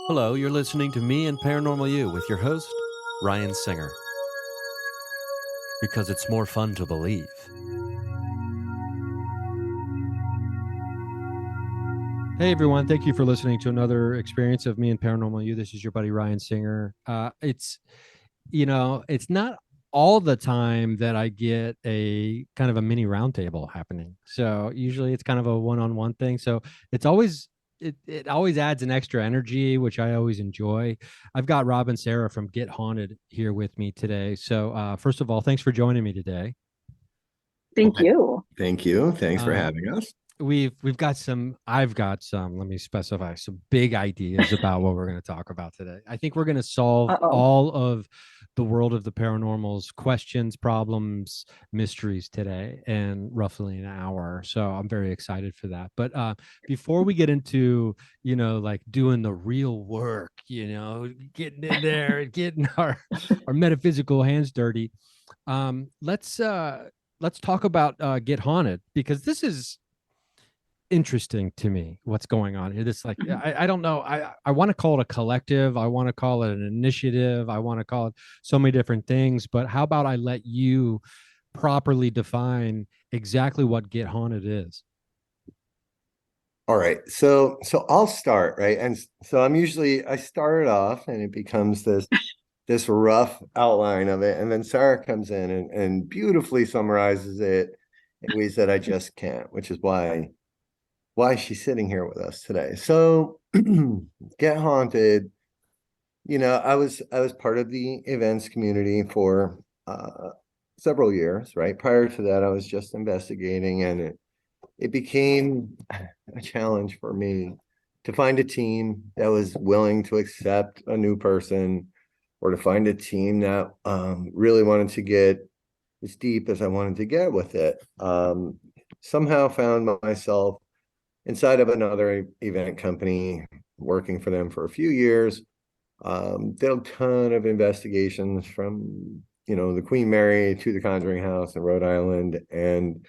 Hello, you're listening to Me and Paranormal You with your host, Ryan Singer. Because it's more fun to believe. Hey everyone, thank you for listening to another experience of Me and Paranormal You. This is your buddy Ryan Singer. It's not all the time that I get a kind of a mini roundtable happening. So usually it's kind of a one-on-one thing. So it always adds an extra energy, which I always enjoy. I've got Rob and Sara from Get Haunted here with me today. So first of all, thanks for joining me today. Well, Thank you. thank you. Thanks for Um, having us. we've got some I've got some, let me specify, some big ideas about what we're going to talk about today. I think we're going to solve Uh-oh. all of the world of the paranormal's questions, problems, mysteries today in roughly an hour. So I'm very excited for that. But before we get into, like doing the real work, getting in there and getting our metaphysical hands dirty, let's talk about Get Haunted, because this is interesting to me what's going on here. This, like, Mhm. I don't know, I want to call it a collective, I want to call it an initiative, I want to call it so many different things, but how about I let you properly define exactly what Get Haunted is? All right. So I'll start, right? And so I start it off and it becomes this rough outline of it. And then Sarah comes in and beautifully summarizes it in ways that I just can't, which is why she's sitting here with us today. So Get Haunted, I was part of the events community for several years, right? Prior to that, I was just investigating, and it became a challenge for me to find a team that was willing to accept a new person, or to find a team that really wanted to get as deep as I wanted to get with it. Somehow found myself inside of another event company, working for them for a few years. Did a ton of investigations from, the Queen Mary to the Conjuring House in Rhode Island. And,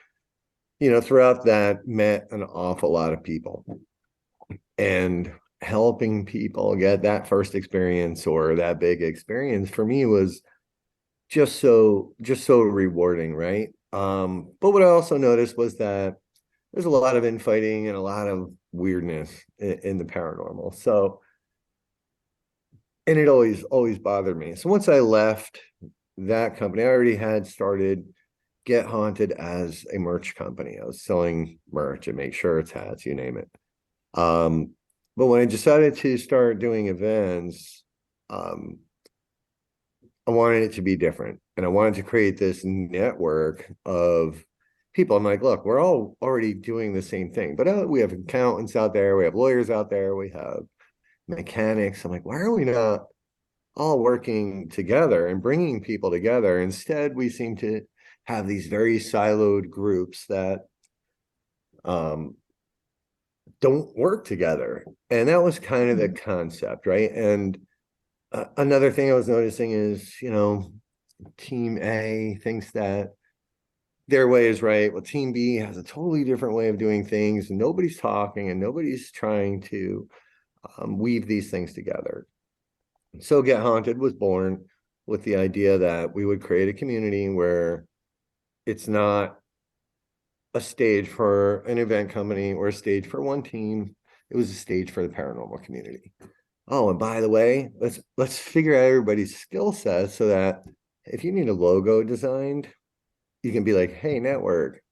throughout that, met an awful lot of people. And helping people get that first experience, or that big experience, for me was just so rewarding, right? But what I also noticed was that there's a lot of infighting and a lot of weirdness in the paranormal. So, and it always bothered me. So once I left that company, I already had started Get Haunted as a merch company. I was selling merch and make shirts, hats, you name it. But when I decided to start doing events, um, I wanted it to be different. And I wanted to create this network of people. I'm like, look, we're all already doing the same thing, but we have accountants out there, we have lawyers out there, we have mechanics. I'm like, why are we not all working together and bringing people together? Instead, we seem to have these very siloed groups that um, don't work together. And that was kind of the concept, right? And another thing I was noticing is, Team A thinks that their way is right. Well, Team B has a totally different way of doing things, and nobody's talking and nobody's trying to weave these things together. So Get Haunted was born with the idea that we would create a community where it's not a stage for an event company or a stage for one team. It was a stage for the paranormal community. Oh, and by the way, let's figure out everybody's skill set, so that if you need a logo designed, you can be like, hey, network,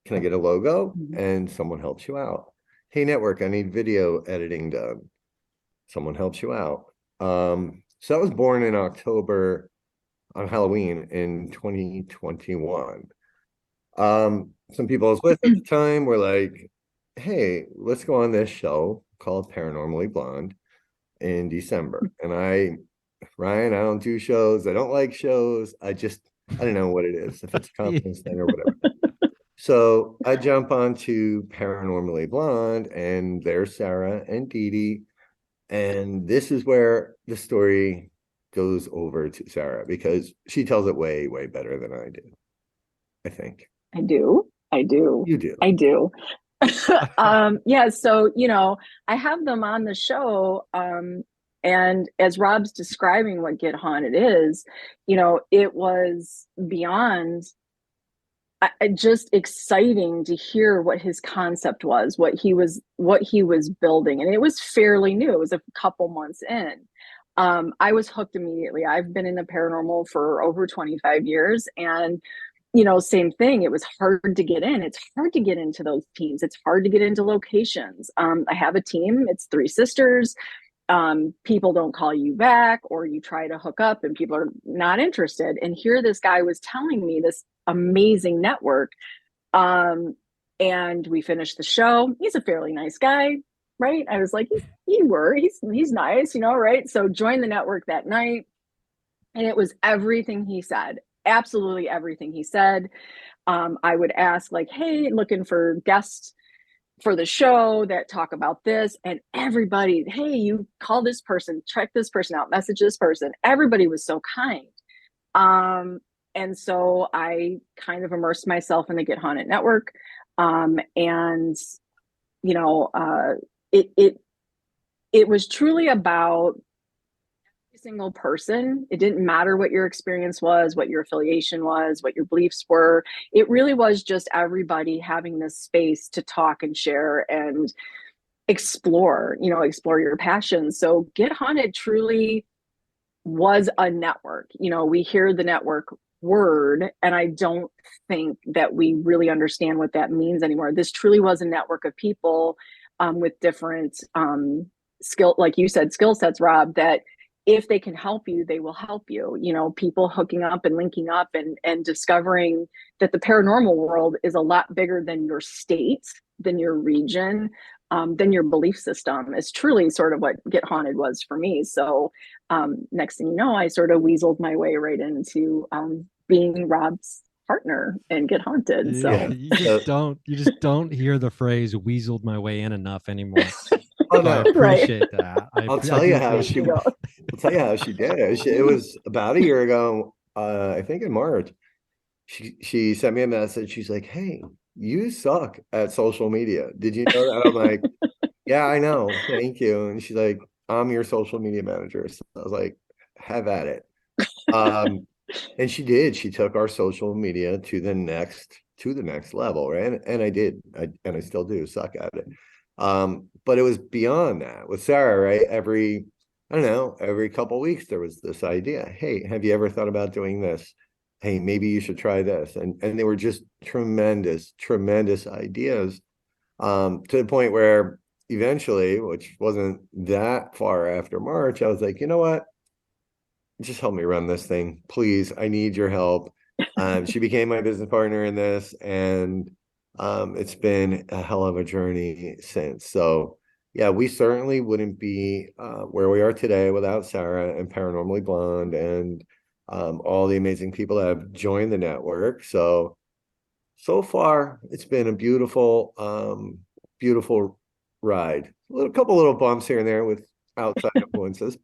can I get a logo? And someone helps you out. Hey, network, I need video editing done. Someone helps you out. So I was born in October on Halloween in 2021. Some people I was with at the time were like, hey, let's go on this show called Paranormally Blonde in December. And Ryan, I don't do shows. I don't like shows. I don't know what it is, if it's a confidence thing or whatever. So I jump onto Paranormally Blonde, and there's Sara and Dee Dee. And this is where the story goes over to Sara, because she tells it way, way better than I do, I think. I do. I do. You do. I do. Yeah, so I have them on the show And as Rob's describing what Get Haunted is, it was beyond just exciting to hear what his concept was, what he was building, and it was fairly new. It was a couple months in. I was hooked immediately. I've been in the paranormal for over 25 years, and same thing. It was hard to get in. It's hard to get into those teams. It's hard to get into locations. I have a team. It's three sisters. People don't call you back, or you try to hook up and people are not interested. And here this guy was telling me this amazing network. And we finished the show. He's a fairly nice guy, right? I was like, he's nice, right? So joined the network that night, and it was everything he said, absolutely everything he said. I would ask, like, hey, looking for guests for the show that talk about this, and everybody, hey, you call this person, check this person out, message this person. Everybody was so kind. And so I kind of immersed myself in the Get Haunted network. And you know, it was truly about every single person. It didn't matter what your experience was, what your affiliation was, what your beliefs were. It really was just everybody having this space to talk and share and explore your passions. So Get Haunted truly was a network. We hear the network word, and I don't think that we really understand what that means anymore. This truly was a network of people, with different skill, like you said, skill sets, Rob, that if they can help you, they will help you. People hooking up and linking up and discovering that the paranormal world is a lot bigger than your state, than your region, than your belief system, is truly sort of what Get Haunted was for me. So next thing you know, I sort of weaseled my way right into being Rob's partner and Get Haunted. So Yeah. You just don't hear the phrase "weaseled my way in" enough anymore. Oh So I no. right. appreciate that. I'll I tell do you how she appreciate You that. I'll tell you how she did it. It was about a year ago, I think in March. She sent me a message. She's like, "Hey, you suck at social media. Did you know that?" I'm like, "Yeah, I know. Thank you." And she's like, "I'm your social media manager." So I was like, "Have at it." Um, and she did. She took our social media to the next level, right? And I did. And I still do suck at it. But it was beyond that with Sarah, right? I don't know, every couple of weeks there was this idea. Hey, have you ever thought about doing this? Hey, maybe you should try this. And they were just tremendous, tremendous ideas. To the point where eventually, which wasn't that far after March, I was like, you know what? Just help me run this thing, please. I need your help. She became my business partner in this, and it's been a hell of a journey since. So, yeah, we certainly wouldn't be where we are today without Sarah and Paranormally Blonde and all the amazing people that have joined the network. So far, it's been a beautiful ride. Couple little bumps here and there with outside influences,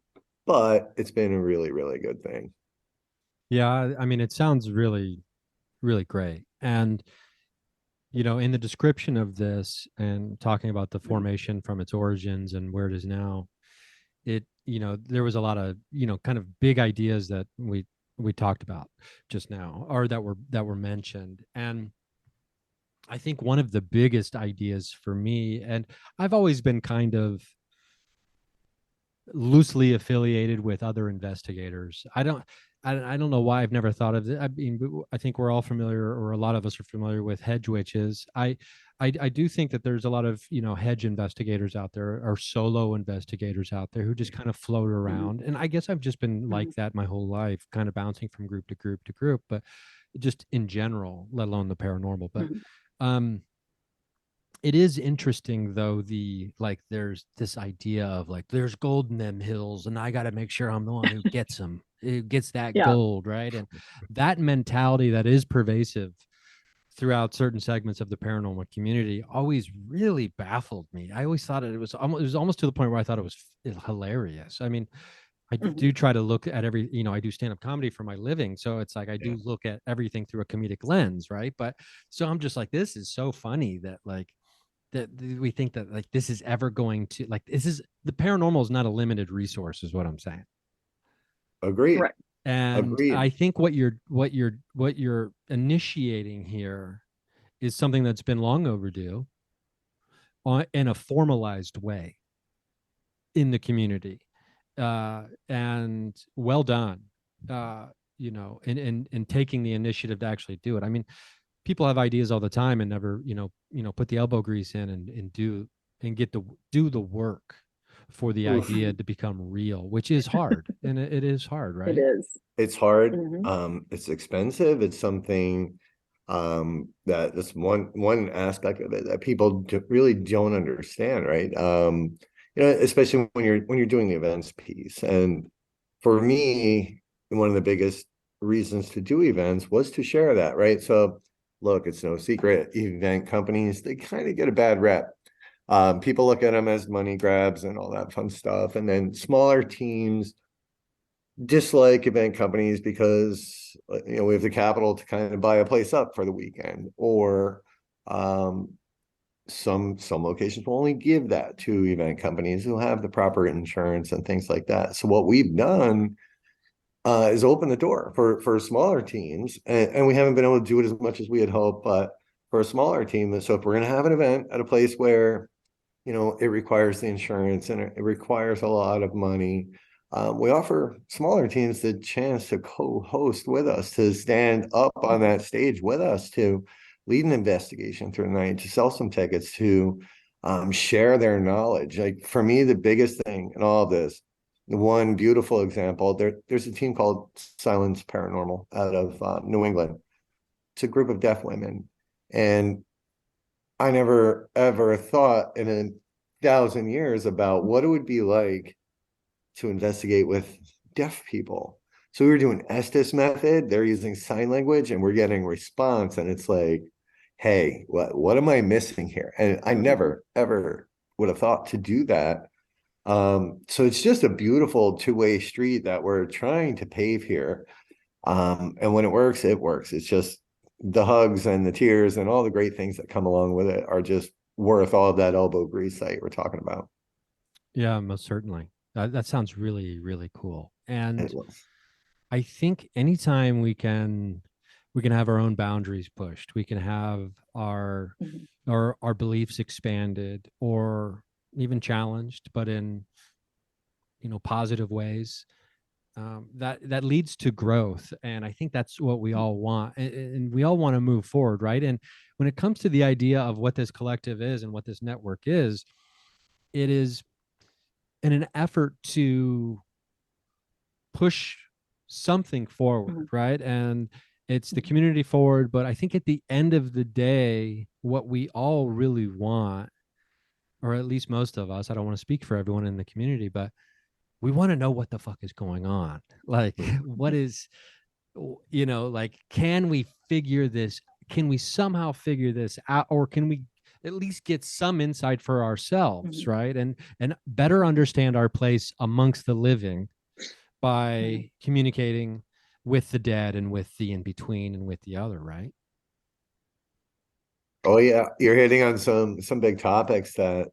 but it's been a really, really good thing. Yeah, I mean, it sounds really, really great. And in the description of this and talking about the formation from its origins and where it is now, there was a lot of, kind of big ideas that we talked about just now, or that were mentioned. And I think one of the biggest ideas for me, and I've always been kind of loosely affiliated with other investigators. I don't know why I've never thought of it. I mean, I think we're all familiar, or a lot of us are familiar with hedge witches. I do think that there's a lot of hedge investigators out there, or solo investigators out there, who just kind of float Mhm. around. And I guess I've just been like Mhm. that my whole life, kind of bouncing from group to group to group, but just in general, let alone the paranormal. But Mhm. um, it is interesting though, the like there's this idea of like there's gold in them hills, and I got to make sure I'm the one who gets that Yeah. gold, right? And that mentality that is pervasive throughout certain segments of the paranormal community always really baffled me. I always thought it was almost to the point where I thought it was hilarious. I mean, I Mhm. do try to look at I do stand up comedy for my living. So it's like I Yeah. do look at everything through a comedic lens, right? But so I'm just like, this is so funny that, like, that we think that like this is ever going to like this is the paranormal is not a limited resource, is what I'm saying. Agreed. Right. And I Agreed. think what you're initiating here is something that's been long overdue in a formalized way in the community, and well done. Uh, in taking the initiative to actually do it. I mean, people have ideas all the time and never, put the elbow grease in and get the do the work for the Oof. idea to become real, which is hard, and it is hard, It right? is. It's hard. Mm-hmm. It's expensive. It's something that that's one aspect of it that people really don't understand, right? Especially when you're doing the events piece. And for me, one of the biggest reasons to do events was to share that, right? So look, it's no secret, event companies, they kind of get a bad rep. People look at them as money grabs and all that fun stuff. And then smaller teams dislike event companies because we have the capital to kind of buy a place up for the weekend, or um, some locations will only give that to event companies who have the proper insurance and things like that. So what we've done is open the door for smaller teams, and we haven't been able to do it as much as we had hoped, but for a smaller team. So if we're going to have an event at a place where it requires the insurance and it requires a lot of money. We offer smaller teams the chance to co-host with us, to stand up on Mm-hmm. that stage with us, to lead an investigation through the night, to sell some tickets, to share their knowledge. Like for me, the biggest thing in all of this, the one beautiful example, there's a team called Silence Paranormal out of New England. It's a group of deaf women. And I never ever thought in 1,000 years about what it would be like to investigate with deaf people. So we were doing Estes method, they're using sign language, and we're getting response. And it's like, hey, what am I missing here? And I Mm-hmm. never ever would have thought to do that. So it's just a beautiful two-way street that we're trying to pave here. And when it works, it works. It's just the hugs and the tears and all the great things that come along with it are just worth all of that elbow grease that you were talking about. Yeah, most certainly. That sounds really, really cool. It And was. I think anytime we can have our own boundaries pushed, we can have Mm-hmm. our beliefs expanded or even challenged, but in positive ways. That leads to growth, and I think that's what we all want, and we all want to move forward, right? And when it comes to the idea of what this collective is and what this network is, it is in an effort to push something forward, Mm-hmm. right? And it's the community forward. But I think at the end of the day, what we all really want, or at least most of us, I don't want to speak for everyone in the community, but we want to know what the fuck is going on. Like, what is, like, can we figure this? Can we somehow figure this out? Or can we at least get some insight for Mm-hmm. ourselves, right? And better understand our place amongst the living Mm-hmm. by communicating with the dead and with the in between and with the other, right? Oh yeah, you're hitting on some big topics that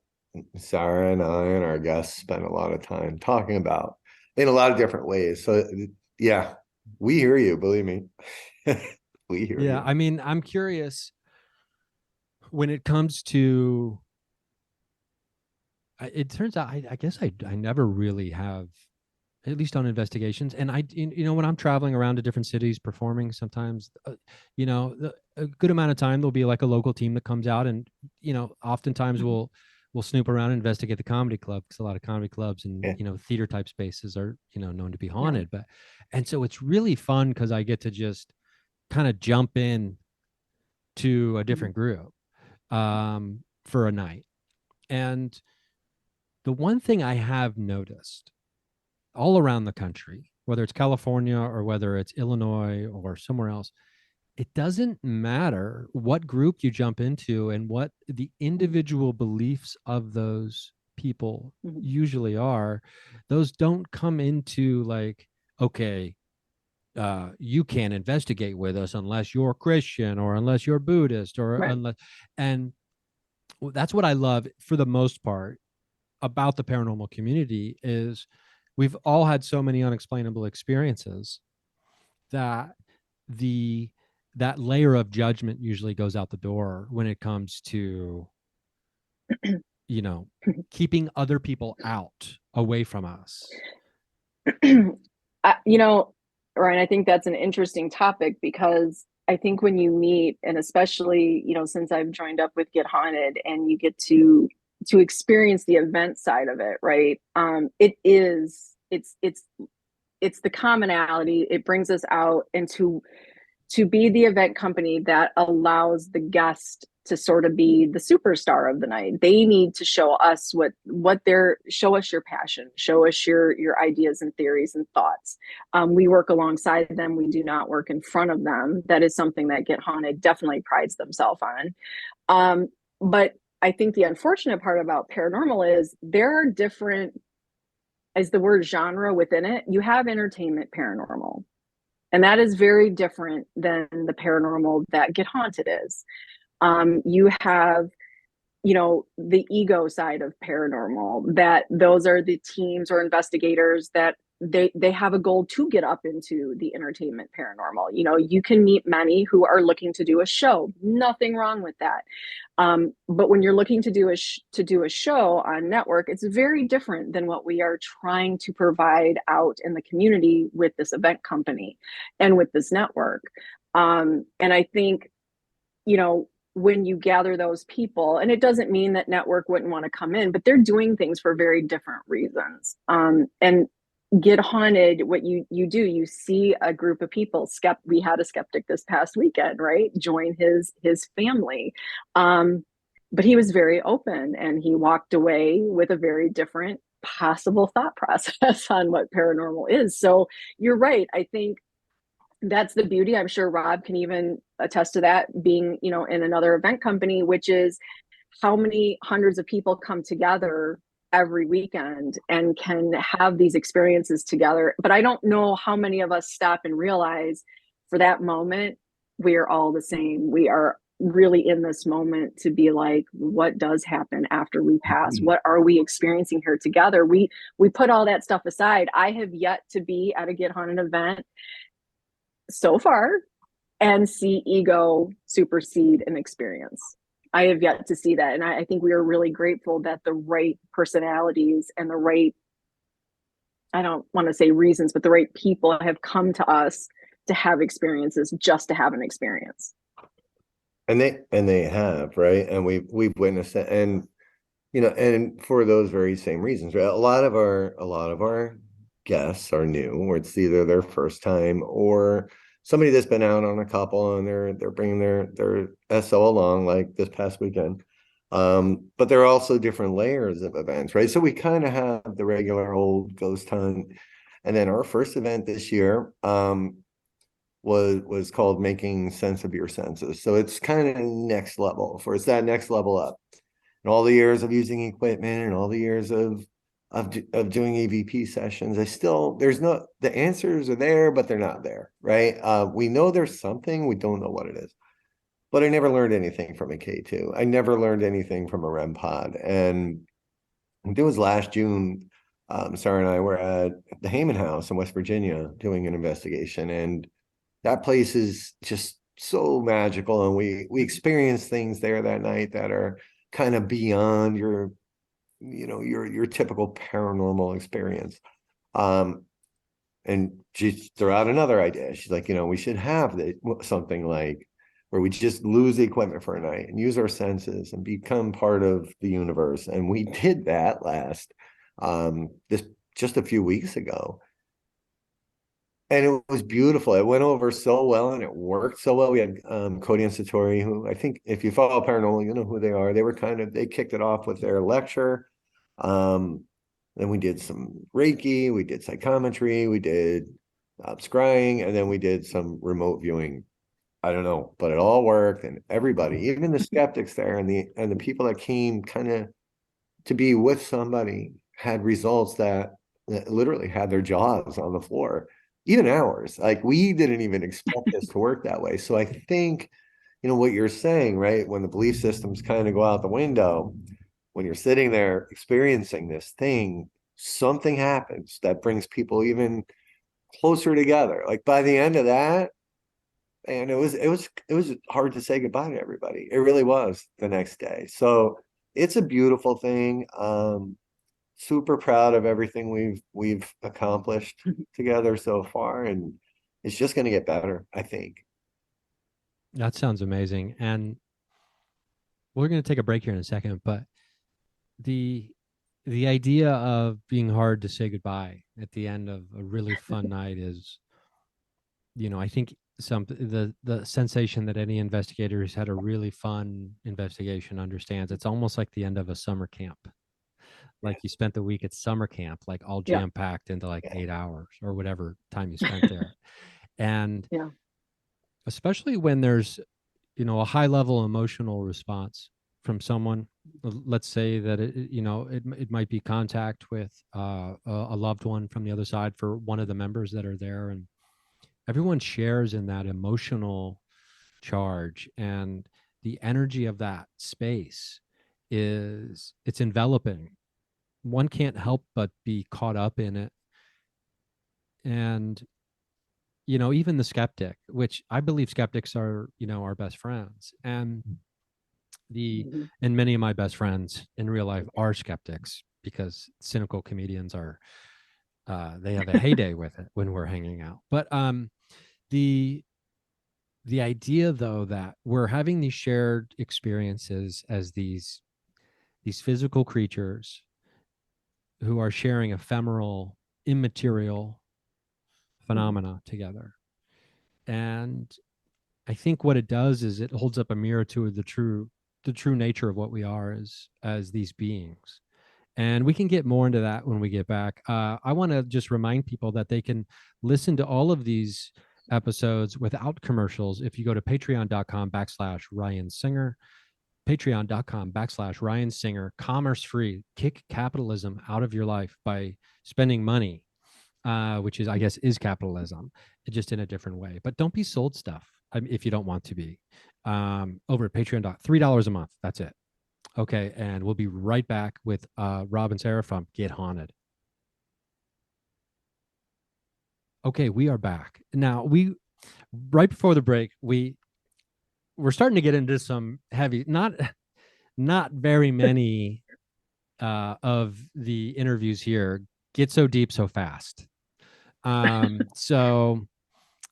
Sarah and I and our guests spend a lot of time talking about in a lot of different ways. So yeah, we hear you, believe me. We hear Yeah, you. I mean, I'm curious when it comes to it turns out I guess I never really have, at least on investigations. And when I'm traveling around to different cities performing, sometimes a good amount of time there'll be like a local team that comes out, and oftentimes Mm-hmm. we'll snoop around and investigate the comedy club, because a lot of comedy clubs and Yeah. theater type spaces are known to be Yeah. haunted. But and so it's really fun because I get to just kind of jump in to a Mm-hmm. different group for a night. And the one thing I have noticed all around the country, whether it's California or whether it's Illinois or somewhere else, it doesn't matter what group you jump into and what the individual beliefs of those people Mm-hmm. usually are. Those don't come into like, okay, you can't investigate with us unless you're Christian or unless you're Buddhist or Right. unless, and That's what I love for the most part about the paranormal community is we've all had so many unexplainable experiences that the that layer of judgment usually goes out the door when it comes to, you know, keeping other people out away from us. You know, Ryan, I think that's an interesting topic because I think when you meet, and especially, you know, since I've joined up with Get Haunted and you get to experience the event side of it, right? It is it's the commonality. It brings us out into to be the event company that allows the guest to sort of be the superstar of the night. They need to show us what they're show us your passion, show us your ideas and theories and thoughts. We work alongside them. We do not work in front of them. That is something that Get Haunted definitely prides themselves on. But I think the unfortunate part about paranormal is there are different, as the word genre within it, you have entertainment paranormal. And that is very different than the paranormal that Get Haunted is. You have, you know, the ego side of paranormal, that those are the teams or investigators that they have a goal to get up into the entertainment paranormal. You know, you can meet many who are looking to do a show, nothing wrong with that. But when you're looking to do a show on network, it's very different than what we are trying to provide out in the community with this event company and with this network. And I think, you know, when you gather those people, and it doesn't mean that network wouldn't want to come in, but they're doing things for very different reasons. And Get Haunted, what you do, you see a group of people. We had a skeptic this past weekend, right? Join his family. But he was very open and he walked away with a very different possible thought process on what paranormal is. So you're right. I think that's the beauty. I'm sure Rob can even attest to that, being, you know, in another event company, which is how many hundreds of people come together every weekend and can have these experiences together. But I don't know how many of us stop and realize for that moment, we are all the same. We are really in this moment to be like, what does happen after we pass? What are we experiencing here together? We put all that stuff aside. I have yet to be at a Get Haunted event so far and see ego supersede an experience. I have yet to see that. And I think we are really grateful that the right personalities and the right, I don't want to say reasons, but the right people have come to us to have experiences just to have an experience. And they have, right? And we've witnessed it. And you know, and for those very same reasons, right? A lot of our guests are new, or it's either their first time or somebody that's been out on a couple and they're bringing their SO along, like this past weekend. But there are also different layers of events, right? So we kind of have the regular old ghost hunt, and then our first event this year was called Making Sense of Your Senses. So it's kind of next level, for it's that next level up. And all the years of using equipment and all the years of doing EVP sessions, the answers are there, but they're not there, right? We know there's something, we don't know what it is. But I never learned anything from a K2. I never learned anything from a REM pod. And it was last June, Sara and I were at the Heyman House in West Virginia doing an investigation, and that place is just so magical. And we experienced things there that night that are kind of beyond your typical paranormal experience. And she threw out another idea. She's like, we should have something like where we just lose the equipment for a night and use our senses and become part of the universe. And we did that this just a few weeks ago. And it was beautiful. It went over so well and it worked so well. We had Cody and Satori, who I think if you follow paranormal, you know who they are. They kicked it off with their lecture. Then we did some Reiki, we did psychometry, we did scrying, and then we did some remote viewing. I don't know, but it all worked, and everybody, even the skeptics there and the people that came kind of to be with somebody, had results that literally had their jaws on the floor, even ours. Like, we didn't even expect this to work that way. So I think, you know, what you're saying, right? When the belief systems kind of go out the window, when you're sitting there experiencing this thing, something happens that brings people even closer together. Like by the end of that, and it was hard to say goodbye to everybody. It really was the next day. So it's a beautiful thing. Super proud of everything we've accomplished together so far, and it's just going to get better, I think. That sounds amazing. And we're going to take a break here in a second, but the the idea of being hard to say goodbye at the end of a really fun night is, I think the sensation that any investigator who's had a really fun investigation understands. It's almost like the end of a summer camp. Yeah, Like you spent the week at summer camp, like all Yeah. jam packed into like yeah, 8 hours or whatever time you spent there. And Yeah. especially when there's, a high level emotional response from someone. Let's say that it might be contact with a loved one from the other side for one of the members that are there, and everyone shares in that emotional charge, and the energy of that space it's enveloping. One can't help but be caught up in it. And even the skeptic, which I believe skeptics are, our best friends, the Mhm. and many of my best friends in real life are skeptics, because cynical comedians are, they have a heyday with it when we're hanging out. But the the idea, though, that we're having these shared experiences as these physical creatures who are sharing ephemeral, immaterial Mhm. phenomena together. And I think what it does is it holds up a mirror to the true nature of what we are as these beings. And we can get more into that when we get back. I want to just remind people that they can listen to all of these episodes without commercials if you go to patreon.com/Ryan Singer, patreon.com/Ryan Singer, commerce free. Kick capitalism out of your life by spending money, which is, I guess, is capitalism, just in a different way. But don't be sold stuff, if you don't want to be. Over at Patreon, $3 a month. That's it. Okay, and we'll be right back with Rob and Sarah from Get Haunted. Okay, we are back now. We right before the break, we're starting to get into some heavy, not very many of the interviews here get so deep so fast. So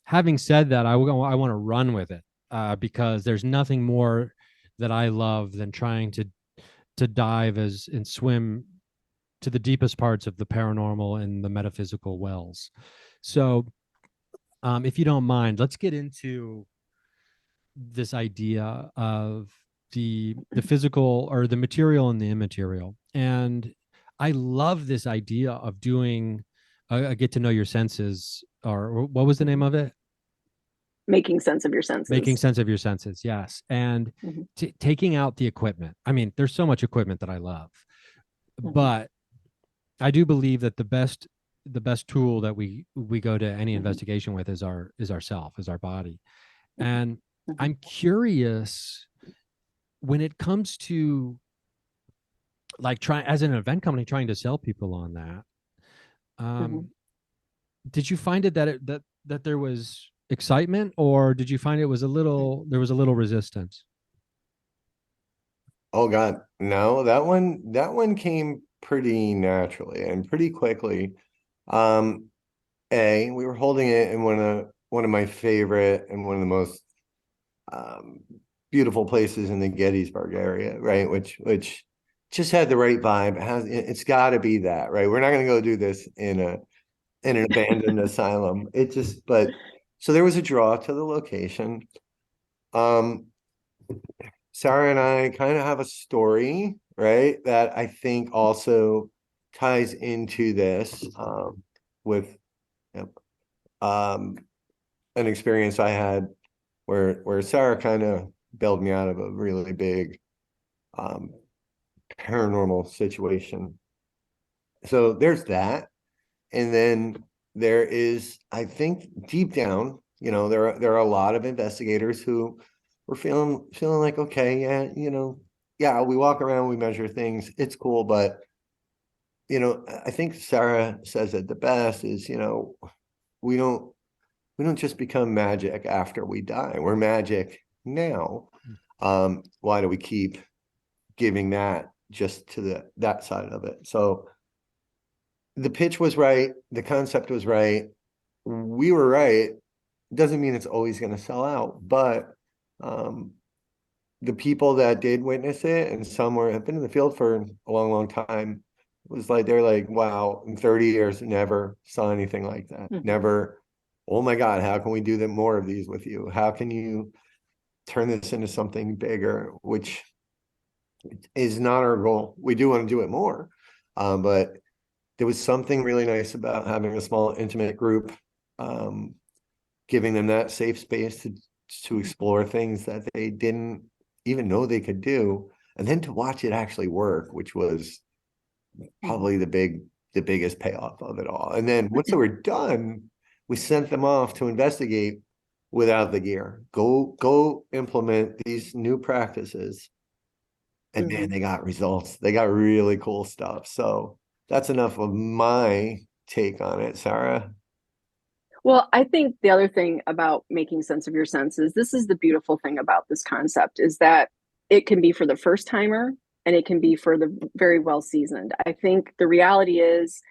having said that, I want to run with it, because there's nothing more that I love than trying to dive as and swim to the deepest parts of the paranormal and the metaphysical wells. So, if you don't mind, let's get into this idea of the physical, or the material and the immaterial. And I love this idea of doing a get to know your senses, or what was the name Mhm. of it? Making sense of your Making senses. sense of your senses, yes. And Mhm. taking out the equipment. I mean, there's so much equipment that I love, Mhm. but I do believe that the best tool that we go to any Mhm. investigation with is ourself, is our body. Mhm. And Mhm. I'm curious, when it comes to, like, trying as an event company trying to sell people on that. Mhm. Um, did you find it that there was excitement, or did you find there was a little resistance? Oh God, no, that one came pretty naturally and pretty quickly. Um, we were holding it in one of my favorite and one of the most um beautiful places in the Gettysburg area, right? Which just had the right vibe. It's got to be that, right? We're not going to go do this in an abandoned asylum. But so there was a draw to the location. Um, Sarah and I kind of have a story, right, that I think also ties into this, with, yep, um, an experience I had where Sarah kind of bailed me out of a really big um, paranormal situation. So there's that, and then there is, I think, deep down, there are a lot of investigators who we're feeling like, okay, yeah, yeah, we walk around, we measure things, it's cool, but I think Sara says it the best is, we don't we don't just become magic after we die. We're magic now. Why do we keep giving that just to that side of it? So the pitch was right, the concept was right, we were right. Doesn't mean it's always going to sell out, but um, the people that did witness it, and some have been in the field for a long, long time, was like they're like, wow, in 30 years, never saw anything like that. Mhm. Never. Oh my God, how can we do more of these with you? How can you turn this into something bigger? Which is not our goal. We do want to do it more, but there was something really nice about having a small, intimate group, giving them that safe space to explore things that they didn't even know they could do, and then to watch it actually work, which was probably the biggest payoff of it all. And then once they were done, we sent them off to investigate without the gear. Go implement these new practices. And man, they got results. They got really cool stuff. So that's enough of my take on it, Sara. Well, I think the other thing about making sense of your senses, this is the beautiful thing about this concept, is that it can be for the first timer and it can be for the very well seasoned. I think the reality is,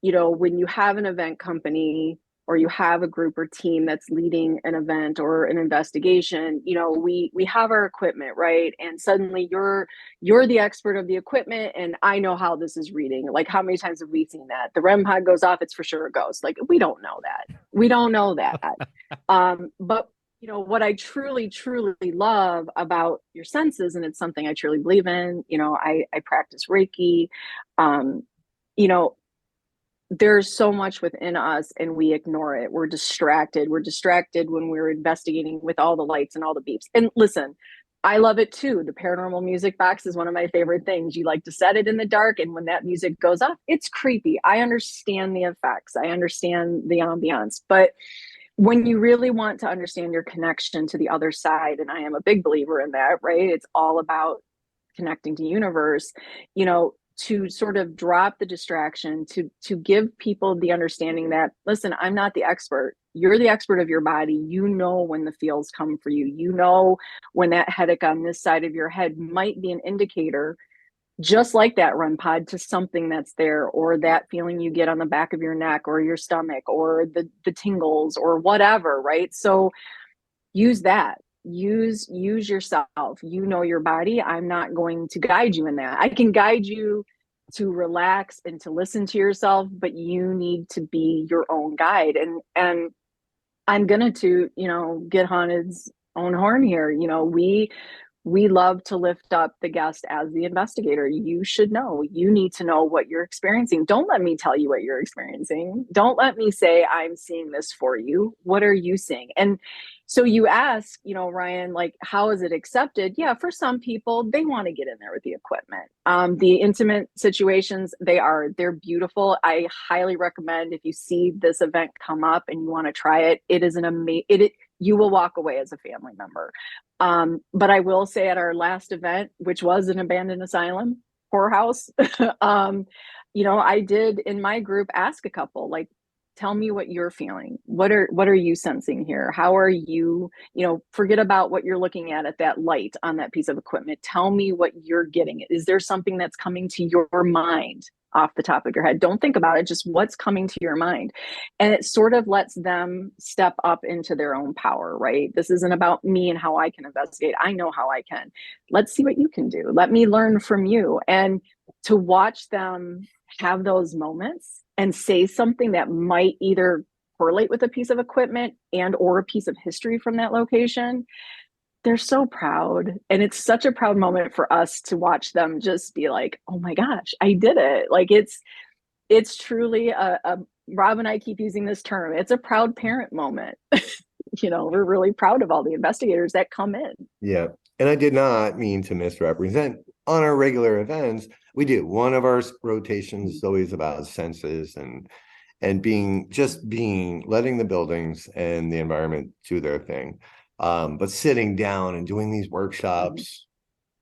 when you have an event company or you have a group or team that's leading an event or an investigation, we have our equipment, right? And suddenly you're the expert of the equipment and I know how this is reading. Like, how many times have we seen that? The REM pod goes off, it's for sure a ghost. Like, we don't know that. We don't know that. But what I truly, truly love about your senses, and it's something I truly believe in, I practice Reiki. Um, you know, there's so much within us and we ignore it. We're distracted. We're distracted when we're investigating with all the lights and all the beeps. And listen, I love it too. The paranormal music box is one of my favorite things. You like to set it in the dark, and when that music goes off, it's creepy. I understand the effects, I understand the ambiance, but when you really want to understand your connection to the other side, and I am a big believer in that, right? It's all about connecting to universe, to sort of drop the distraction, to give people the understanding that, listen, I'm not the expert. You're the expert of your body. You know when the feels come for you. You know when that headache on this side of your head might be an indicator, just like that REM pod, to something that's there, or that feeling you get on the back of your neck or your stomach, or the tingles or whatever, right? So use that. Use yourself. You know your body. I'm not going to guide you in that. I can guide you to relax and to listen to yourself, but you need to be your own guide. And I'm gonna get Haunted's own horn here. We love to lift up the guest as the investigator. You should know. You need to know what you're experiencing. Don't let me tell you what you're experiencing. Don't let me say, I'm seeing this for you. What are you seeing? And so you ask, Ryan, like, how is it accepted? Yeah, for some people, they want to get in there with the equipment. The intimate situations, they're beautiful. I highly recommend, if you see this event come up and you want to try it, it is an amazing, you will walk away as a family member. But I will say, at our last event, which was an abandoned asylum, poorhouse, I did in my group ask a couple, like, tell me what you're feeling. What are you sensing here? How are you, forget about what you're looking at that light on that piece of equipment. Tell me what you're getting. Is there something that's coming to your mind off the top of your head? Don't think about it, just what's coming to your mind. And it sort of lets them step up into their own power, right? This isn't about me and how I can investigate. I know how I can. Let's see what you can do. Let me learn from you. And to watch them have those moments and say something that might either correlate with a piece of equipment and or a piece of history from that location, they're so proud. And it's such a proud moment for us to watch them just be like, oh my gosh, I did it. Like, it's truly a Rob and I keep using this term, it's a proud parent moment. We're really proud of all the investigators that come in. Yeah. And I did not mean to misrepresent. On our regular events, we do. One of our rotations is always about senses and letting the buildings and the environment do their thing. But sitting down and doing these Mhm. workshops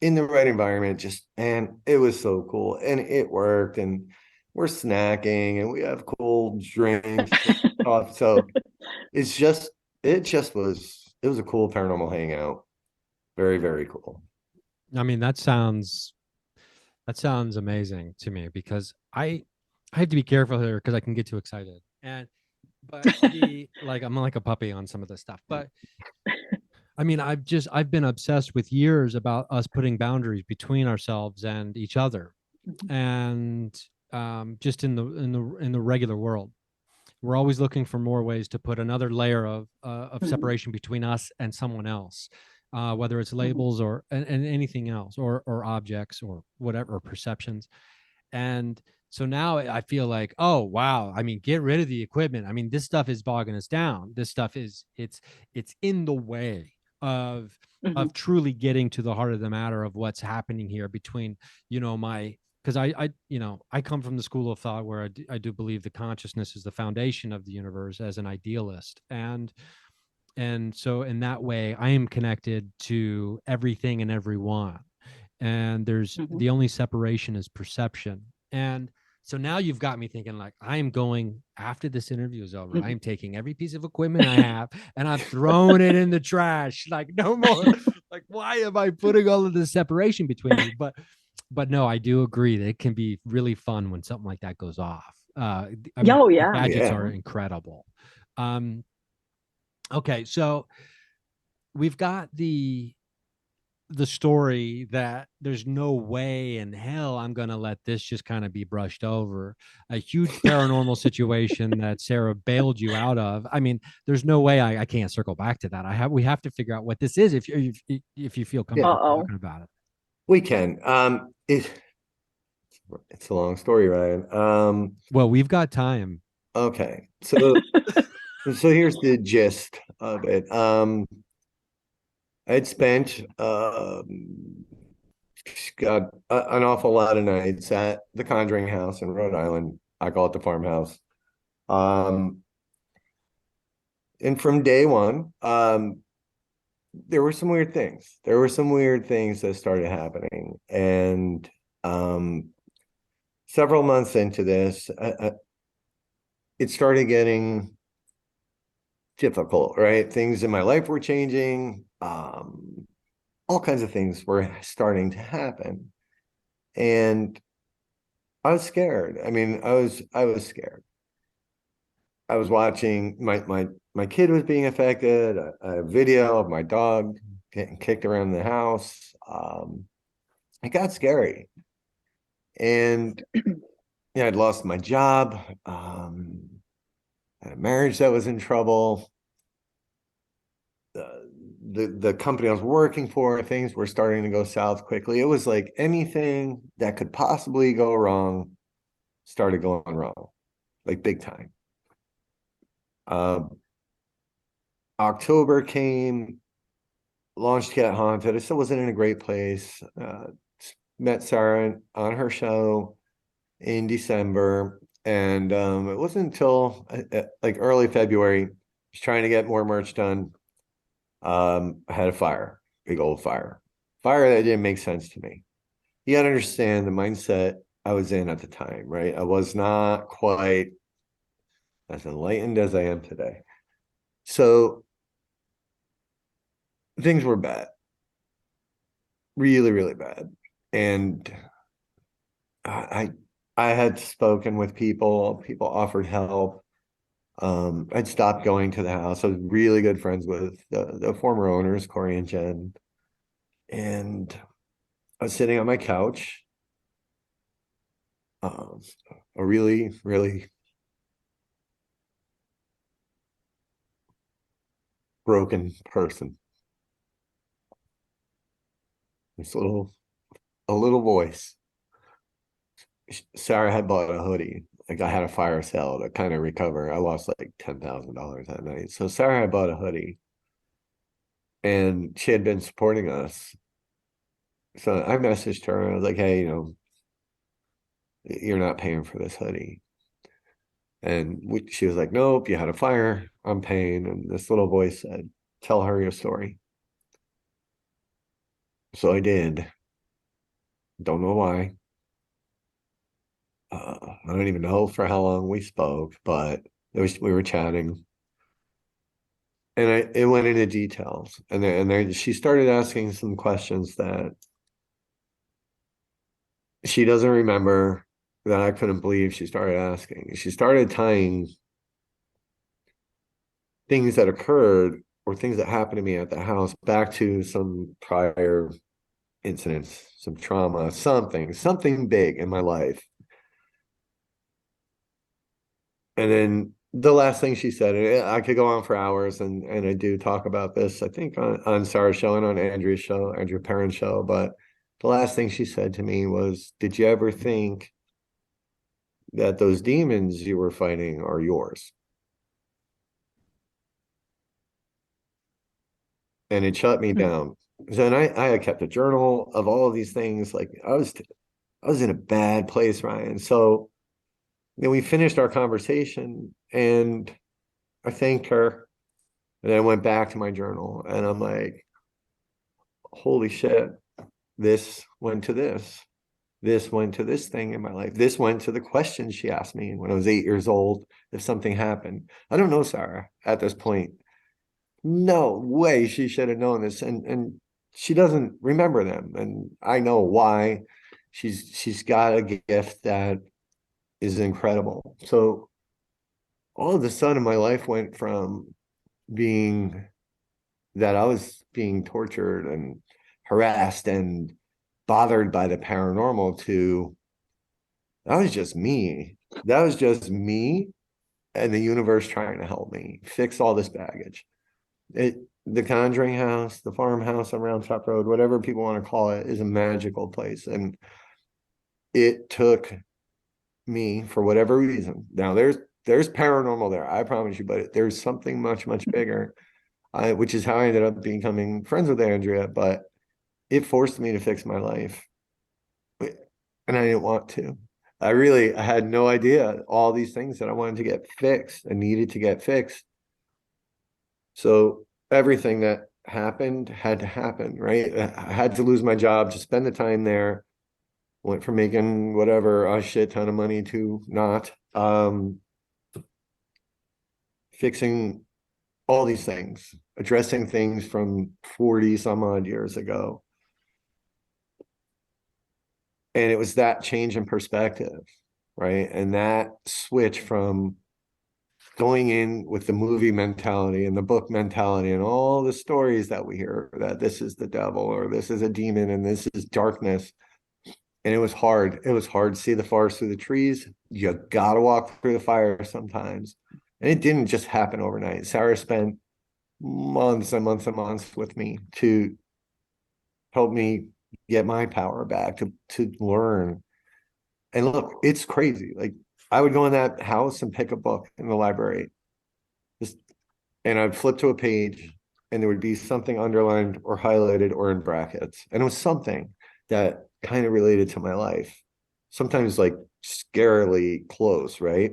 in the right environment, just, man, it was so cool. And it worked. And we're snacking and we have cool drinks and stuff. So it's just, it was a cool paranormal hangout. Very, very cool. I mean, that sounds amazing to me because I have to be careful here because I can get too excited. And but the like I'm like a puppy on some of this stuff. But I mean, I've been obsessed with years about us putting boundaries between ourselves and each other, and just in the regular world, we're always looking for more ways to put another layer of Mhm. separation between us and someone else, whether it's Mhm. labels and anything else, or objects or whatever, or perceptions. And so now I feel like, oh wow, I mean, get rid of the equipment. I mean, this stuff is bogging us down. This stuff is it's in the way of Mhm. truly getting to the heart of the matter of what's happening here between, my, because I come from the school of thought where I do believe the consciousness is the foundation of the universe as an idealist. And so in that way I am connected to everything and everyone, and there's Mhm. the only separation is perception. And so now you've got me thinking, like, I am going, after this interview is over, I Mhm. am taking every piece of equipment I have and I'm throwing it in the trash. Like, no more. Like, why am I putting all of this separation between me? But no, I do agree that it can be really fun when something like that goes off. I mean, Oh the yeah. gadgets Yeah. are incredible. um okay, so we've got the story that there's no way in hell I'm going to let this just kind of be brushed over. A huge paranormal situation that Sarah bailed you out of. I mean, there's no way I can't circle back to that. We have to figure out what this is if you feel Yeah, comfortable Uh-oh. talking about it. we can. It's a long story, Ryan. Well, we've got time. Okay. So here's the gist of it. I'd spent got an awful lot of nights at the Conjuring House in Rhode Island. I call it the farmhouse. Um, and from day one, there were some weird things. There were some weird things that started happening, and um, several months into this, it started getting difficult. Right, things in my life were changing. All kinds of things were starting to happen, and I was scared. I mean, I was scared. I was watching my kid was being affected. A video of my dog getting kicked around the house. It got scary, and yeah, I'd lost my job. I had a marriage that was in trouble. The company I was working for, things were starting to go south quickly. It was like anything that could possibly go wrong started going wrong, like big time. Um, October came, launched Get Haunted. I still wasn't in a great place. Met Sara on her show in December, and it wasn't until like early February, I was trying to get more merch done. I had a fire, big old fire that didn't make sense to me. You got to understand the mindset I was in at the time, right? I was not quite as enlightened as I am today. So things were bad, really, really bad. And I I had spoken with people offered help. I'd stopped going to the house. I was really good friends with the former owners, Corey and Jen. And I was sitting on my couch, um, a really, really broken person. This a little voice. Sarah had bought a hoodie. Like I had a fire sale to kind of recover. I lost like $10,000 that night. So Sarah had bought a hoodie and she had been supporting us. So I messaged her. I was like, hey, you're not paying for this hoodie. And she was like, nope, you had a fire. I'm paying. And this little voice said, tell her your story. So I did. Don't know why. I don't even know for how long we spoke, but we were chatting, and it went into details, and then she started asking some questions that she doesn't remember, that I couldn't believe she started asking. She started tying things that occurred or things that happened to me at the house back to some prior incidents, some trauma, something big in my life. And then the last thing she said, and I could go on for hours, and I do talk about this, I think on Sara's show and on Andrea's show, Andrea Perrin's show, but the last thing she said to me was, did you ever think that those demons you were fighting are yours? And it shut me Hmm. down. So, and I had kept a journal of all of these things. Like I was in a bad place, Ryan. So then we finished our conversation, and I thanked her, and then I went back to my journal, and I'm like, holy shit, this went to this. This went to this thing in my life. This went to the questions she asked me when I was 8 years old if something happened. I don't know Sara at this point. No way she should have known this. And she doesn't remember them. And I know why. She's got a gift that is incredible. So all of a sudden my life went from being that I was being tortured and harassed and bothered by the paranormal to that was just me. That was just me and the universe trying to help me fix all this baggage. It the Conjuring House, the farmhouse on Round Top Road, whatever people want to call it, is a magical place. And it took me for whatever reason. Now there's paranormal there, I promise you, but there's something much bigger, which is how I ended up becoming friends with Andrea. But it forced me to fix my life, and I didn't want to. I had no idea all these things that I wanted to get fixed and needed to get fixed. So everything that happened had to happen, right? I had to lose my job to spend the time there. Went from making whatever a shit ton of money to not. Fixing all these things, addressing things from 40 some odd years ago. And it was that change in perspective, right? And that switch from going in with the movie mentality and the book mentality and all the stories that we hear that this is the devil or this is a demon and this is darkness. And it was hard. It was hard to see the forest through the trees. You got to walk through the fire sometimes. And it didn't just happen overnight. Sara spent months and months and months with me to help me get my power back, to learn. And look, it's crazy. Like I would go in that house and pick a book in the library, just and I'd flip to a page, and there would be something underlined or highlighted or in brackets. And it was something that kind of related to my life. Sometimes like scarily close, right?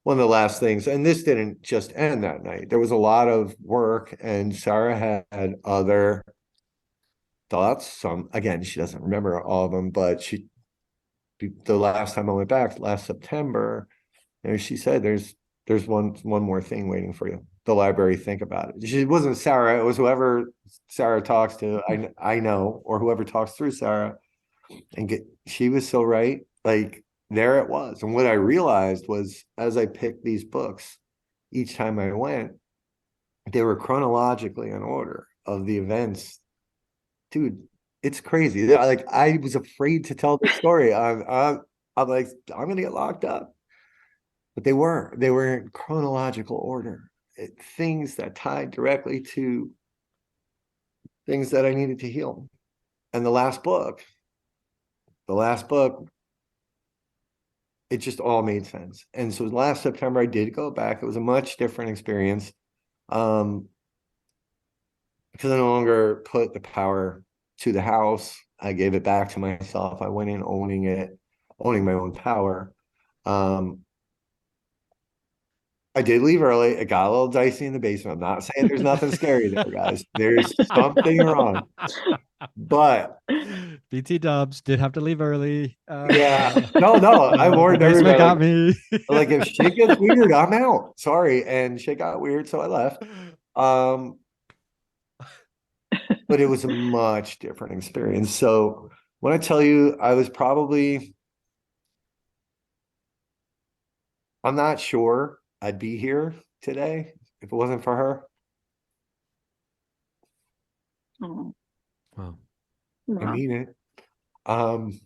One of the last things, and this didn't just end that night. There was a lot of work, and Sara had other thoughts. Some, again, she doesn't remember all of them, but the last time I went back, last September, she said, there's one more thing waiting for you. The library, think about it. She wasn't Sara, it was whoever Sara talks to, I know, or whoever talks through Sara, she was so right. Like there it was. And what I realized was as I picked these books, each time I went, they were chronologically in order of the events. Dude, it's crazy. Like I was afraid to tell the story. I'm like, I'm gonna get locked up. But they were in chronological order. Things that tied directly to things that I needed to heal. And the last book, it just all made sense. And so last September I did go back. It was a much different experience. Um, because I no longer put the power to the house. I gave it back to myself. I went in owning it, owning my own power. Um, I did leave early. It got a little dicey in the basement. I'm not saying there's nothing scary there, guys. There's something wrong. But BT Dubs did have to leave early. yeah, no, I The warned basement everybody. got me. Like if shit gets weird, I'm out. Sorry. And shit got weird, so I left. Um, but it was a much different experience. So when I tell you I was probably, I'm not sure I'd be here today if it wasn't for her. Oh, Wow. I wow. mean it. Um,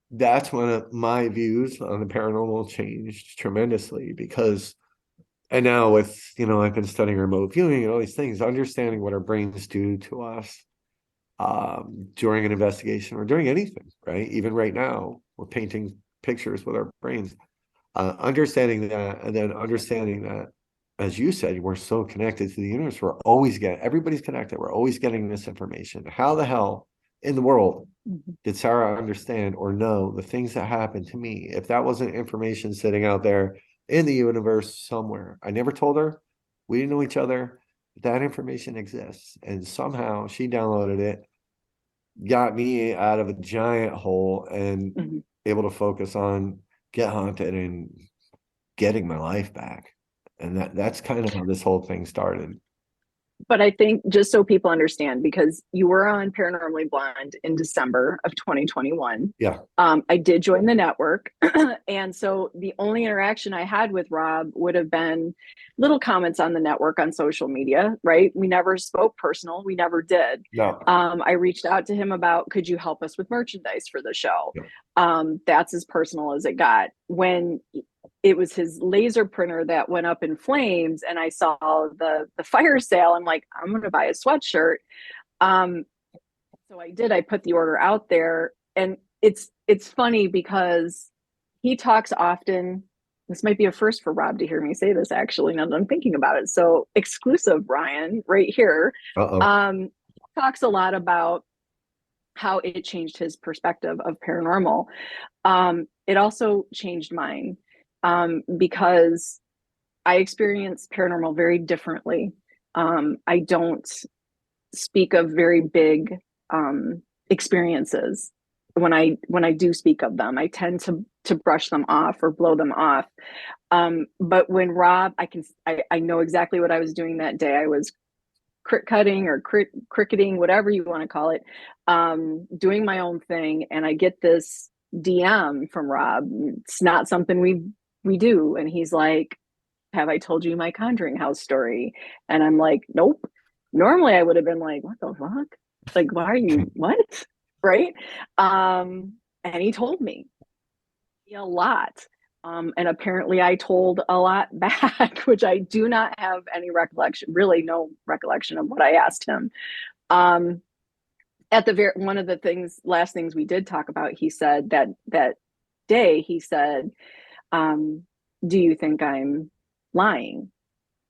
that's when my views on the paranormal changed tremendously because, and now with, I've been studying remote viewing and all these things, understanding what our brains do to us during an investigation or during anything, right? Even right now, we're painting pictures with our brains. Understanding that, and then understanding that, as you said, we're so connected to the universe. Everybody's connected. We're always getting this information. How the hell in the world did Sara understand or know the things that happened to me if that wasn't information sitting out there in the universe somewhere? I never told her. We didn't know each other. That information exists. And somehow she downloaded it, got me out of a giant hole, and Mm-hmm. able to focus on Get Haunted and getting my life back. And that's kind of how this whole thing started. But I think just so people understand, because you were on Paranormally Blonde in December of 2021. Yeah. I did join the network. And so the only interaction I had with Rob would have been little comments on the network on social media, right? We never spoke personal. We never did. No. I reached out to him about, could you help us with merchandise for the show? Yeah. That's as personal as it got. When it was his laser printer that went up in flames and I saw the fire sale, I'm like, I'm going to buy a sweatshirt. So I did. I put the order out there, and it's funny because he talks often. This might be a first for Rob to hear me say this, actually, now that I'm thinking about it. So exclusive, Brian, right here. Talks a lot about how it changed his perspective of paranormal. It also changed mine, because I experience paranormal very differently. I don't speak of very big experiences. When I do speak of them, I tend to brush them off or blow them off. But when Rob, I know exactly what I was doing that day. I was crick cutting or cricketing, whatever you want to call it, doing my own thing, and I get this DM from Rob. It's not something we do, and he's like, have I told you my Conjuring house story? And I'm like, nope. Normally I would have been like, what the fuck? Like, why are you, what? Right? And he told me a lot. And apparently I told a lot back, which I do not have any recollection, really no recollection of what I asked him. At the very, one of the last things we did talk about, he said that day, he said, do you think I'm lying?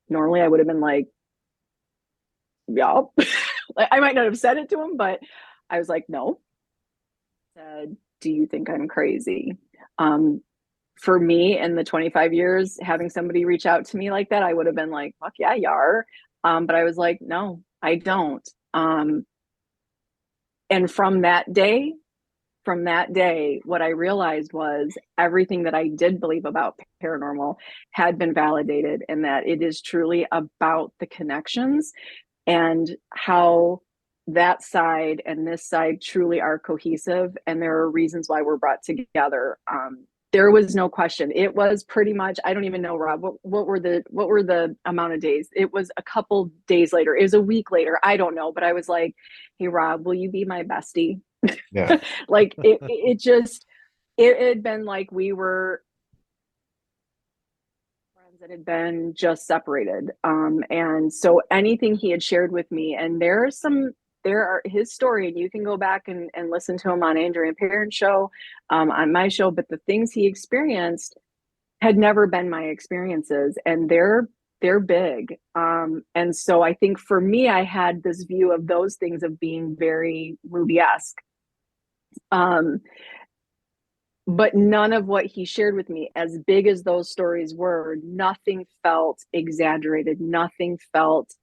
Normally I would have been like, yeah. I might not have said it to him, but I was like, no. He said, do you think I'm crazy? For me, in the 25 years, having somebody reach out to me like that, I would have been like, fuck yeah, you are. But I was like, no, I don't. And from that day, what I realized was everything that I did believe about paranormal had been validated, and that it is truly about the connections and how that side and this side truly are cohesive. And there are reasons why we're brought together. There was no question. It was pretty much, I don't even know, Rob, what were the amount of days? It was a couple days later. It was a week later. I don't know. But I was like, hey, Rob, will you be my bestie? Yeah. Like it had been like we were friends that had been just separated. And so anything he had shared with me, and there are his story, and you can go back and listen to him on Andrea and Parent show, on my show, but the things he experienced had never been my experiences, and they're big. And so I think for me, I had this view of those things of being very movie-esque. but none of what he shared with me, as big as those stories were, nothing felt exaggerated. Nothing felt,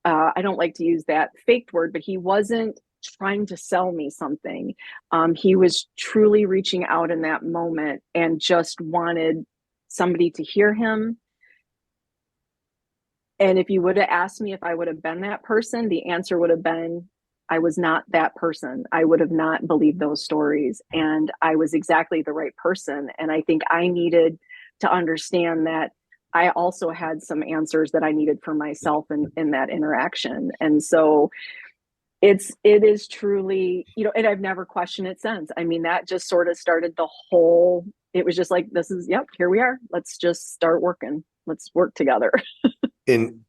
I don't like to use that faked word, but he wasn't trying to sell me something. He was truly reaching out in that moment and just wanted somebody to hear him. And if you would have asked me if I would have been that person, the answer would have been I was not that person. I would have not believed those stories. And I was exactly the right person. And I think I needed to understand that I also had some answers that I needed for myself in that interaction. And so it is truly, and I've never questioned it since. I mean, that just sort of started the whole, it was just like, this is, yep, here we are. Let's just start working. Let's work together. And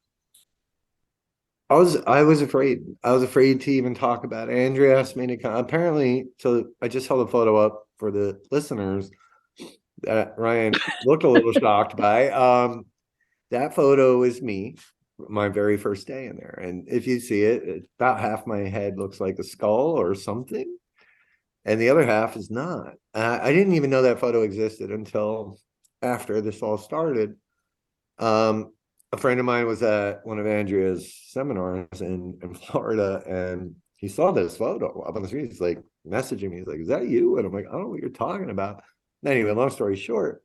I was afraid. I was afraid to even talk about it. Andrea asked me to come. Apparently, so I just held a photo up for the listeners that Ryan looked a little shocked by. That photo is me, my very first day in there. And if you see it, about half my head looks like a skull or something, and the other half is not. I didn't even know that photo existed until after this all started. Um, a friend of mine was at one of Andrea's seminars in Florida, and he saw this photo up on the street. He's like messaging me. He's like, "Is that you?" And I'm like, "I don't know what you're talking about." Anyway, long story short,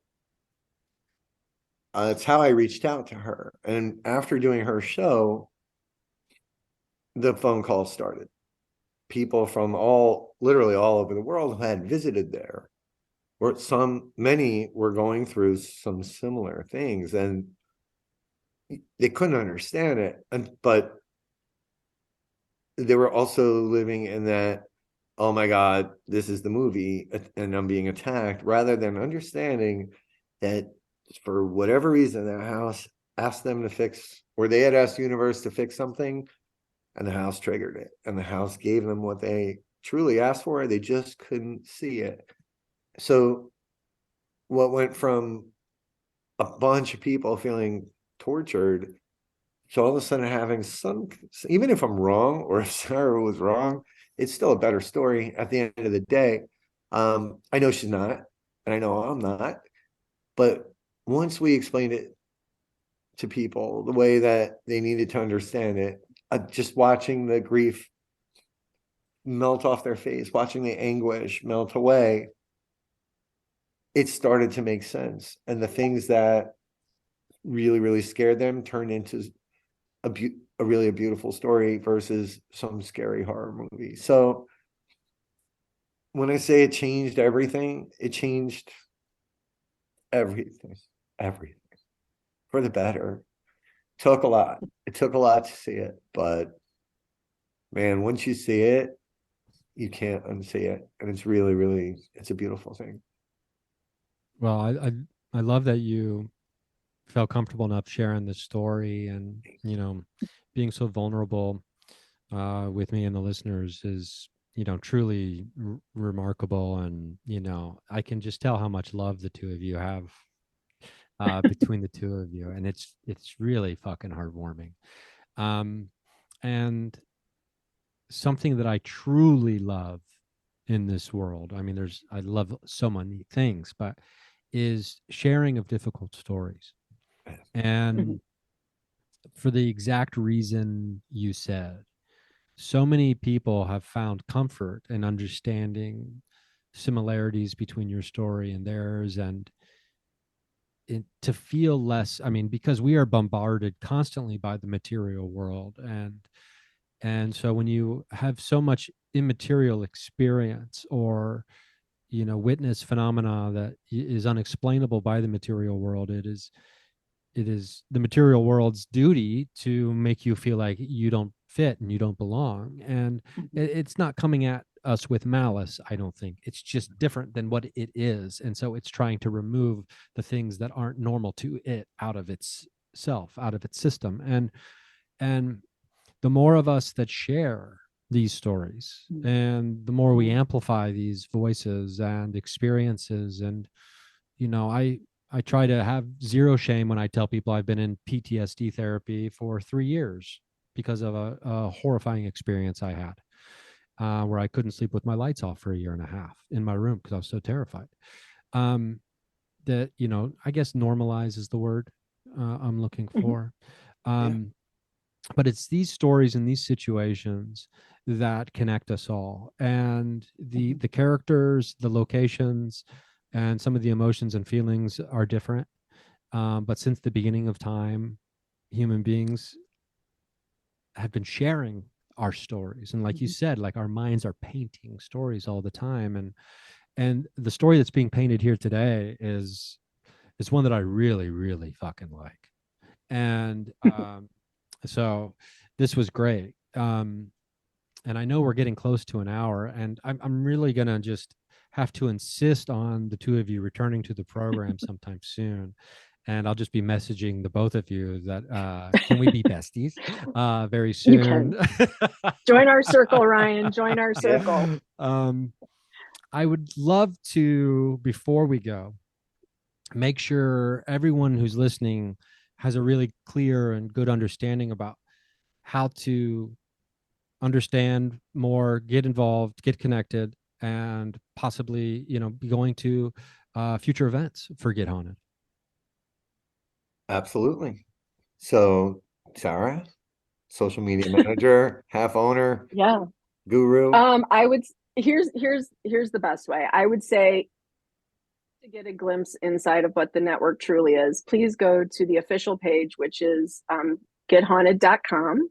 it's how I reached out to her. And after doing her show, the phone calls started. People from literally all over the world who had visited there, or many were going through some similar things, and they couldn't understand it. But they were also living in that, oh my God, this is the movie and I'm being attacked, rather than understanding that for whatever reason, that house asked them to fix, or they had asked the universe to fix something, and the house triggered it. And the house gave them what they truly asked for. They just couldn't see it. So what went from a bunch of people feeling tortured, so all of a sudden having even if I'm wrong or if Sarah was wrong, it's still a better story at the end of the day. I know she's not, and I know I'm not, but once we explained it to people the way that they needed to understand it, just watching the grief melt off their face, watching the anguish melt away, it started to make sense. And the things that really, really scared them turned into a really a beautiful story versus some scary horror movie. So when I say it changed everything, it changed everything, everything for the better. Took a lot. It took a lot to see it, but man, once you see it, you can't unsee it. And it's really, really, it's a beautiful thing. Well, I love that you felt comfortable enough sharing the story, and being so vulnerable with me and the listeners is truly remarkable. And I can just tell how much love the two of you have between the two of you, and it's really fucking heartwarming. um and something that I truly love in this world, I mean, I love so many things, but is sharing of difficult stories. Mhm. And for the exact reason you said, so many people have found comfort in understanding similarities between your story and theirs, and to feel less, I mean, because we are bombarded constantly by the material world, and so when you have so much immaterial experience, or witness phenomena that is unexplainable by the material world, it is the material world's duty to make you feel like you don't fit and you don't belong. And Mhm. it's not coming at us with malice, I don't think. It's just different than what it is. And so it's trying to remove the things that aren't normal to it out of its self, out of its system. And the more of us that share these stories, and the more we Mhm. amplify these voices and experiences, and I try to have zero shame when I tell people I've been in PTSD therapy for 3 years because of a horrifying experience I had. where I couldn't sleep with my lights off for a year and a half in my room because I was so terrified. Um, that, I guess normalize is the word I'm looking Mhm. for. Yeah, But it's these stories and these situations that connect us all, and the Mhm. the characters, the locations, and some of the emotions and feelings are different. But since the beginning of time, human beings have been sharing our stories, and like you Mhm. said, like our minds are painting stories all the time, and the story that's being painted here today is one that I really really fucking like. And so this was great. And I know we're getting close to an hour, and I'm really gonna just have to insist on the two of you returning to the program sometime soon. And I'll just be messaging the both of you that can we be besties very You soon. can join our circle, Ryan. Join our yeah, circle. um, I would love to, before we go, make sure everyone who's listening has a really clear and good understanding about how to understand more, get involved, get connected, and possibly, be going to future events for Get Haunted. absolutely. So, Sarah, social media manager, half owner, Yeah. guru. I would here's the best way. I would say to get a glimpse inside of what the network truly is, please go to the official page, which is gethaunted.com.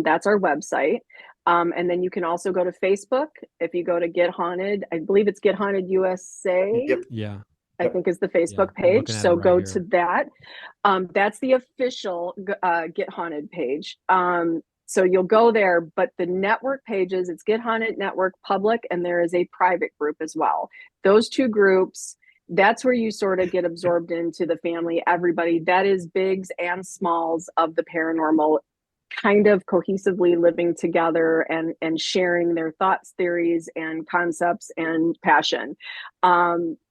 That's our website. And then you can also go to Facebook. If you go to Get Haunted, I believe it's Get Haunted USA, Yep, Yeah. I yep. think is the Yeah. Facebook I'm page. looking at it So right go to here. that. That's the official Get Haunted page. So you'll go there, but the network pages, it's Get Haunted Network Public, and there is a private group as well. Those two groups, that's where you sort of get absorbed into the family, everybody that is bigs and smalls of the paranormal kind of cohesively living together and sharing their thoughts, theories, and concepts and passion.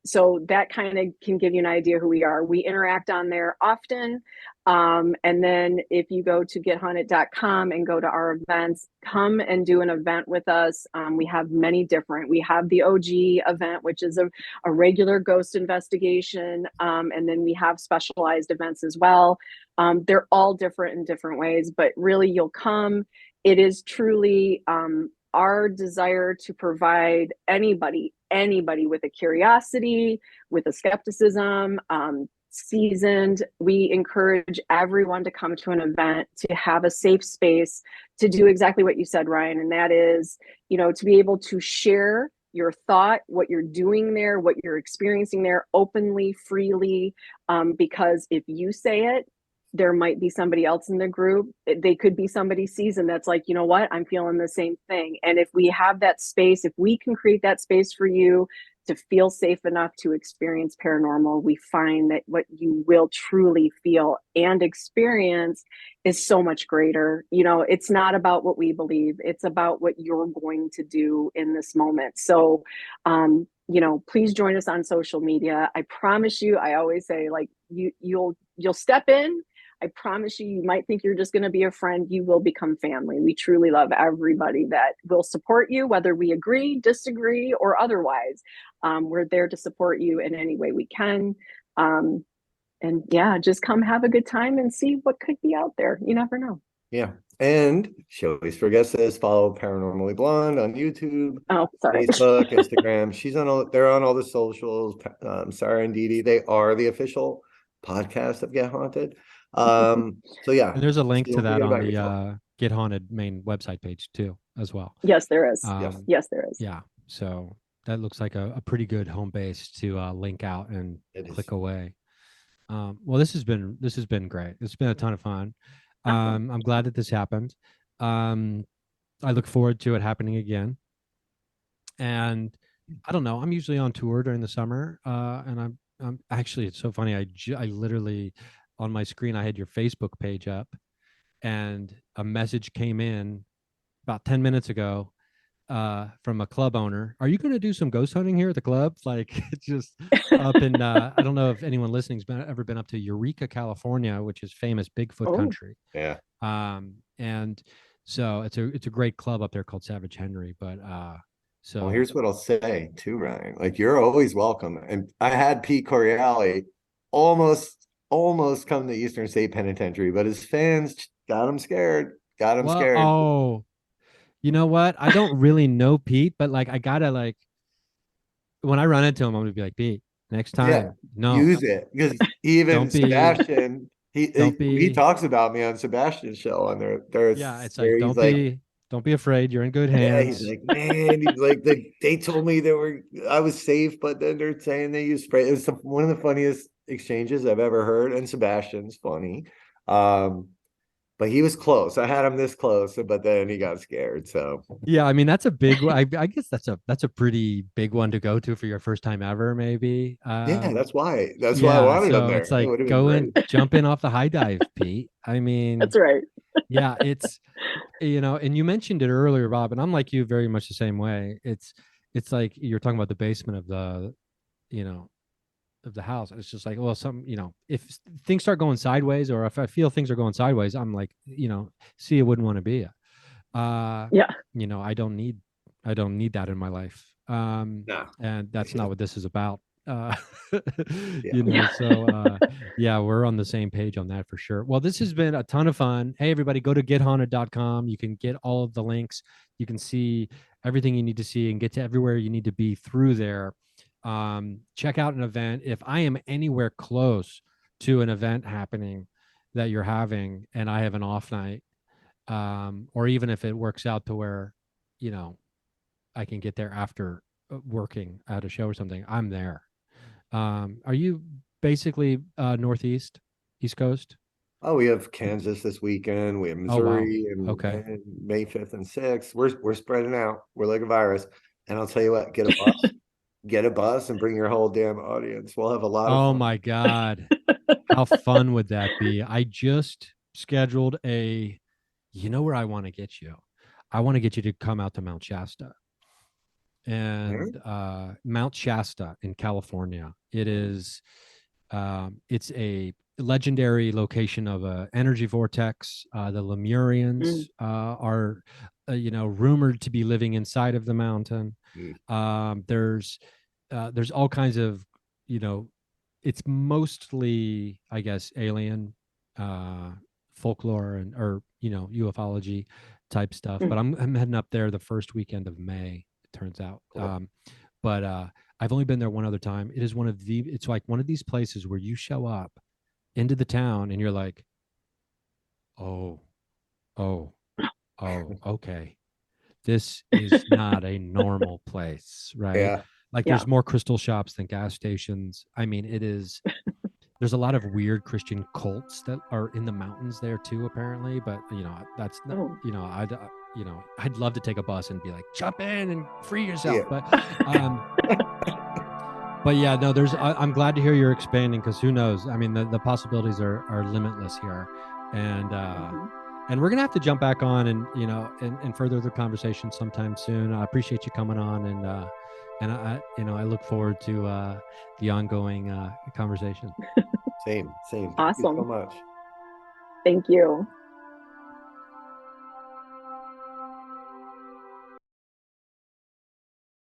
So that kind of can give you an idea who we are. We interact on there often. And then if you go to gethaunted.com and go to our events, come and do an event with us. We have many different. We have the OG event, which is a regular ghost investigation. And then we have specialized events as well. They're all different in different ways, but really you'll come. It is truly our desire to provide anybody with a curiosity, with a skepticism, seasoned. We encourage everyone to come to an event, to have a safe space, to do exactly what you said, Ryan, and that is, to be able to share your thought, what you're doing there, what you're experiencing there openly, freely, because if you say it, there might be somebody else in the group. They could be somebody seasoned that's like, you know what, I'm feeling the same thing. And if we have that space, if we can create that space for you to feel safe enough to experience paranormal, we find that what you will truly feel and experience is so much greater. It's not about what we believe, it's about what you're going to do in this moment. So, please join us on social media. I promise you, I always say, like, you'll step in. I promise you, you might think you're just going to be a friend. You will become family. We truly love everybody that will support you, whether we agree, disagree, or otherwise. We're there to support you in any way we can. And yeah, just come have a good time and see what could be out there. You never know. Yeah. And she always forgets this. Follow Paranormally Blonde on YouTube, Oh, sorry. Facebook, Instagram. They're on all the socials. Sarah and Dee Dee, they are the official podcast of Get Haunted. So yeah, And there's a link to don't that forget on about the yourself. Get Haunted main website page too, as well. Yes, there is. Yes, Yes, there is. Yeah. So that looks like a pretty good home base to link out and it is. click away. Well, this has been great. It's been a ton of fun. Awesome. I'm glad that this happened. Um, I look forward to it happening again. And I don't know. I'm usually on tour during the summer, and I'm actually. It's so funny. I literally on my screen I had your Facebook page up, and a message came in about 10 minutes ago from a club owner. Are you going to do some ghost hunting here at the club? Like it's just up in I don't know if anyone listening's ever been up to Eureka, California, which is famous Bigfoot Oh, country. Yeah. And So it's a great club up there called Savage Henry. But Well, so here's what I'll say too, Ryan. Like you're always welcome. And I had Pete Coriali almost come to Eastern State Penitentiary, but his fans got him scared. Got him well, scared. oh, you know what? I don't really know Pete, but like I gotta like when I run into him, I'm gonna be like, Pete, next Yeah, time, no, use it because even don't be, Sebastian, don't he be, talks about me on Sebastian's show, and yeah, it's like, there he's like, don't be afraid. You're in good yeah, he's hands. like, man, he's like they told me I was safe, but then they're saying they use spray. It was one of the funniest exchanges I've ever heard, and Sebastian's funny. Um, but he was close. I had him this close, but then he got scared. So Yeah, I mean that's a big one. I guess that's a pretty big one to go to for your first time ever, maybe. yeah, that's why I Yeah, wanted him so there. it's It like would have been go great. in, jump in off the high dive, Pete. I mean, That's right. yeah, it's and you mentioned it earlier, Bob, and I'm like you very much the same way. It's like you're talking about the basement of the, you know, of the house. It's just like, well, if things start going sideways, or if I feel things are going sideways, I'm like, see, I wouldn't want to be it. Uh, Yeah. I don't need that in my life. No, And that's not what this is about. Uh, yeah, Yeah. yeah, we're on the same page on that for sure. Well, this has been a ton of fun. Hey, everybody, go to gethaunted.com. You can get all of the links. You can see everything you need to see and get to everywhere you need to be through there. Check out an event. If I am anywhere close to an event happening that you're having and I have an off night, or even if it works out to where, you know, I can get there after working at a show or something, I'm there. Are you basically Northeast, East Coast? oh, we have Kansas this weekend. We have Oh, wow. Missouri Okay. and May 5th and 6th. We're spreading out. We're like a virus. And I'll tell you what, get a bus and bring your whole damn audience. We'll have a lot of Oh fun. my God. How fun would that be? I just scheduled you know where I want to get you? I want to get you to come out to Mount Shasta. Where? And Mount Shasta in California. It's a legendary location of a energy vortex. The Lemurians Mm. are, rumored to be living inside of the mountain. Mm, There's all kinds of, you know, it's mostly, I guess, alien uh, folklore and or ufology type stuff. But Mm. I'm heading up there the first weekend of May. It turns out. cool. But I've only been there one other time. It's like one of these places where you show up into the town and you're like, oh, oh, oh, okay. This is not a normal place, right? Yeah. Like Yeah. there's more crystal shops than gas stations. I mean, there's a lot of weird Christian cults that are in the mountains there too, apparently. But that's not, Oh. I'd love to take a bus and be like, jump in and free yourself. Yeah. Um, but yeah, no, I'm glad to hear you're expanding because who knows? I mean, the possibilities are limitless here, and Mhm. and we're gonna have to jump back on and and further the conversation sometime soon. I appreciate you coming on, and I look forward to the ongoing conversation. Same. Thank you so Awesome. much. Thank you.